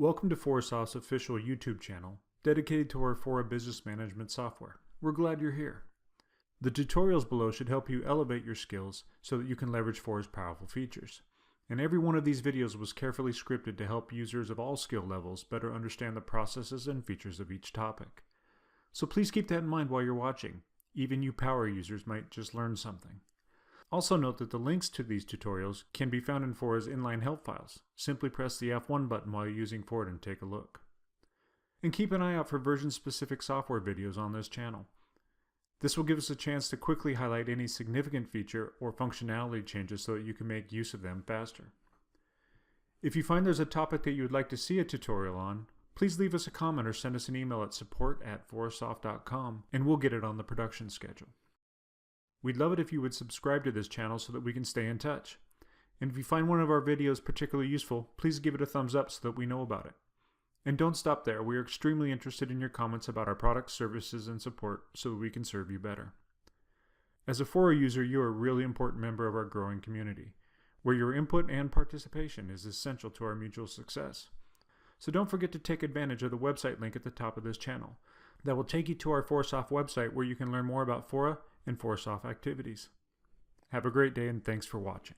Welcome to Fourasoft's official YouTube channel, dedicated to our FOURA Business Management Software. We're glad you're here. The tutorials below should help you elevate your skills so that you can leverage FOURA's powerful features. And every one of these videos was carefully scripted to help users of all skill levels better understand the processes and features of each topic. So please keep that in mind while you're watching. Even you power users might just learn something. Also note that the links to these tutorials can be found in FOURA's inline help files. Simply press the F1 button while you're using FOURA and take a look. And keep an eye out for version-specific software videos on this channel. This will give us a chance to quickly highlight any significant feature or functionality changes so that you can make use of them faster. If you find there's a topic that you would like to see a tutorial on, please leave us a comment or send us an email at support@fourasoft.com and we'll get it on the production schedule. We'd love it if you would subscribe to this channel so that we can stay in touch. And if you find one of our videos particularly useful, please give it a thumbs up so that we know about it. And don't stop there. We are extremely interested in your comments about our products, services, and support so that we can serve you better. As a FOURA user, you are a really important member of our growing community, where your input and participation is essential to our mutual success. So don't forget to take advantage of the website link at the top of this channel. That will take you to our Fourasoft website where you can learn more about FOURA and Fourasoft activities. Have a great day and thanks for watching.